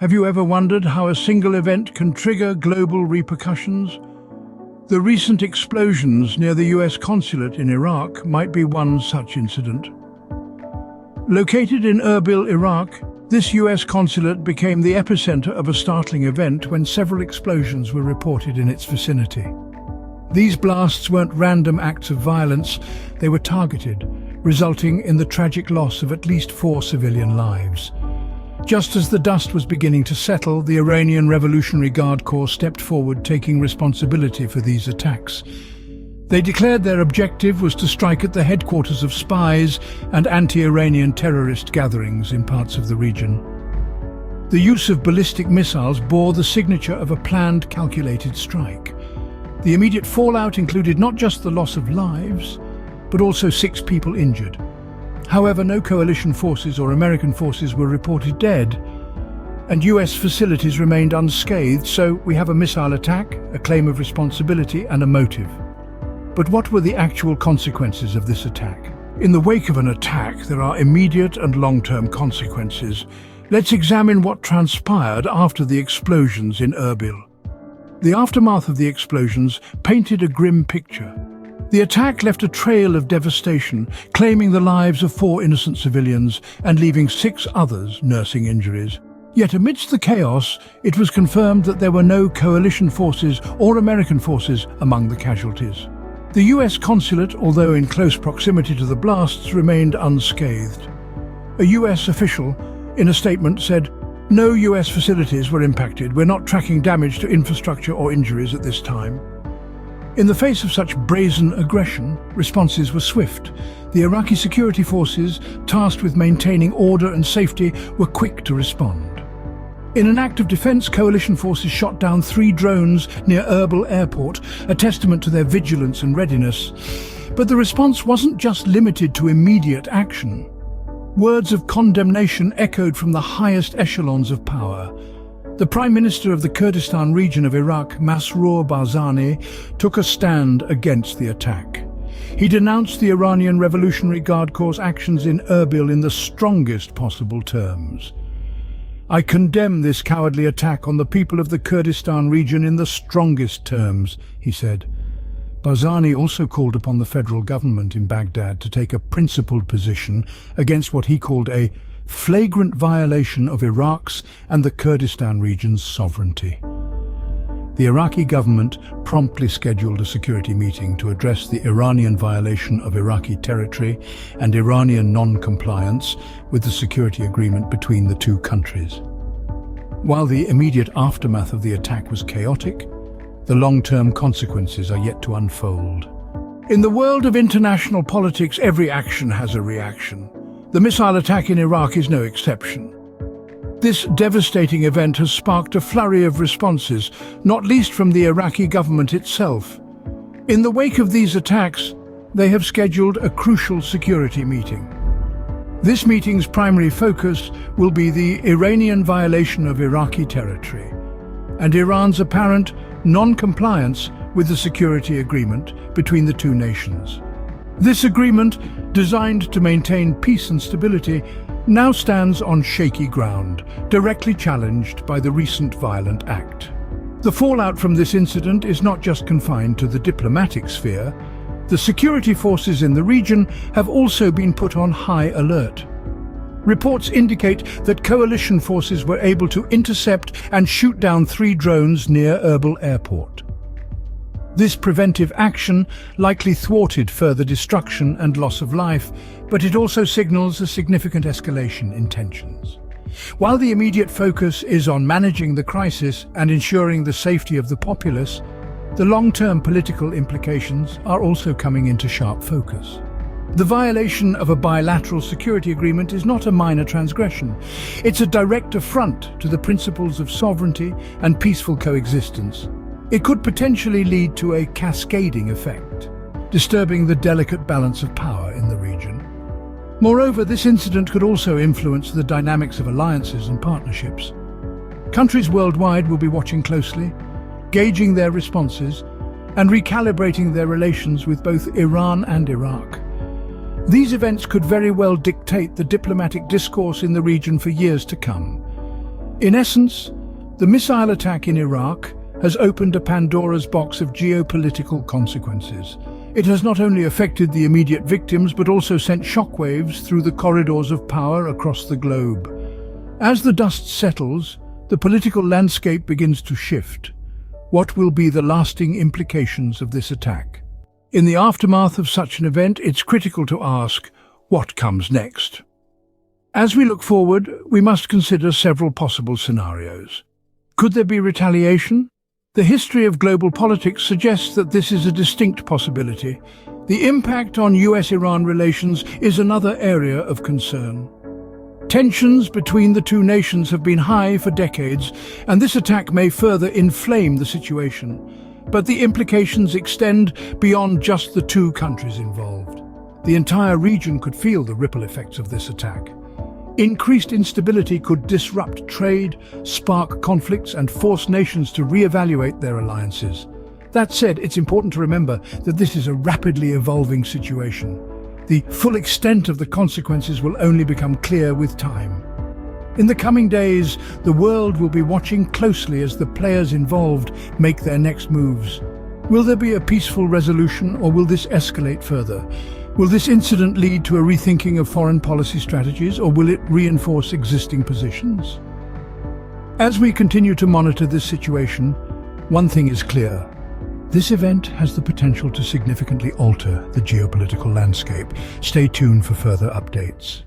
Have you ever wondered how a single event can trigger global repercussions? The recent explosions near the US consulate in Iraq might be one such incident. Located in Erbil, Iraq, this US consulate became the epicenter of a startling event when several explosions were reported in its vicinity. These blasts weren't random acts of violence, they were targeted, resulting in the tragic loss of at least 4 civilian lives. Just as the dust was beginning to settle, the Iranian Revolutionary Guard Corps stepped forward, taking responsibility for these attacks. They declared their objective was to strike at the headquarters of spies and anti-Iranian terrorist gatherings in parts of the region. The use of ballistic missiles bore the signature of a planned, calculated strike. The immediate fallout included not just the loss of lives, but also 6 people injured. However, no coalition forces or American forces were reported dead, and US facilities remained unscathed, so we have a missile attack, a claim of responsibility, and a motive. But what were the actual consequences of this attack? In the wake of an attack, there are immediate and long-term consequences. Let's examine what transpired after the explosions in Erbil. The aftermath of the explosions painted a grim picture. The attack left a trail of devastation, claiming the lives of 4 innocent civilians and leaving 6 others nursing injuries. Yet amidst the chaos, it was confirmed that there were no coalition forces or American forces among the casualties. The US consulate, although in close proximity to the blasts, remained unscathed. A US official, in a statement, said, "No US facilities were impacted. We're not tracking damage to infrastructure or injuries at this time." In the face of such brazen aggression, responses were swift. The Iraqi security forces, tasked with maintaining order and safety, were quick to respond. In an act of defense, coalition forces shot down 3 drones near Erbil airport, a testament to their vigilance and readiness. But the response wasn't just limited to immediate action. Words of condemnation echoed from the highest echelons of power. The Prime Minister of the Kurdistan region of Iraq, Masroor Barzani, took a stand against the attack. He denounced the Iranian Revolutionary Guard Corps' actions in Erbil in the strongest possible terms. "I condemn this cowardly attack on the people of the Kurdistan region in the strongest terms," he said. Barzani also called upon the federal government in Baghdad to take a principled position against what he called a flagrant violation of Iraq's and the Kurdistan region's sovereignty. The Iraqi government promptly scheduled a security meeting to address the Iranian violation of Iraqi territory and Iranian non-compliance with the security agreement between the 2 countries. While the immediate aftermath of the attack was chaotic, the long-term consequences are yet to unfold. In the world of international politics, every action has a reaction. The missile attack in Iraq is no exception. This devastating event has sparked a flurry of responses, not least from the Iraqi government itself. In the wake of these attacks, they have scheduled a crucial security meeting. This meeting's primary focus will be the Iranian violation of Iraqi territory and Iran's apparent non-compliance with the security agreement between the 2 nations. This agreement, designed to maintain peace and stability, now stands on shaky ground, directly challenged by the recent violent act. The fallout from this incident is not just confined to the diplomatic sphere. The security forces in the region have also been put on high alert. Reports indicate that coalition forces were able to intercept and shoot down 3 drones near Erbil airport. This preventive action likely thwarted further destruction and loss of life, but it also signals a significant escalation in tensions. While the immediate focus is on managing the crisis and ensuring the safety of the populace, the long-term political implications are also coming into sharp focus. The violation of a bilateral security agreement is not a minor transgression. It's a direct affront to the principles of sovereignty and peaceful coexistence. It could potentially lead to a cascading effect, disturbing the delicate balance of power in the region. Moreover, this incident could also influence the dynamics of alliances and partnerships. Countries worldwide will be watching closely, gauging their responses, and recalibrating their relations with both Iran and Iraq. These events could very well dictate the diplomatic discourse in the region for years to come. In essence, the missile attack in Iraq has opened a Pandora's box of geopolitical consequences. It has not only affected the immediate victims but also sent shockwaves through the corridors of power across the globe. As the dust settles, the political landscape begins to shift. What will be the lasting implications of this attack? In the aftermath of such an event, it's critical to ask, what comes next? As we look forward, we must consider several possible scenarios. Could there be retaliation? The history of global politics suggests that this is a distinct possibility. The impact on US-Iran relations is another area of concern. Tensions between the two nations have been high for decades, and this attack may further inflame the situation. But the implications extend beyond just the two countries involved. The entire region could feel the ripple effects of this attack. Increased instability could disrupt trade, spark conflicts, and force nations to re-evaluate their alliances. That said, it's important to remember that this is a rapidly evolving situation. The full extent of the consequences will only become clear with time. In the coming days, the world will be watching closely as the players involved make their next moves. Will there be a peaceful resolution, or will this escalate further? Will this incident lead to a rethinking of foreign policy strategies, or will it reinforce existing positions? As we continue to monitor this situation, one thing is clear. This event has the potential to significantly alter the geopolitical landscape. Stay tuned for further updates.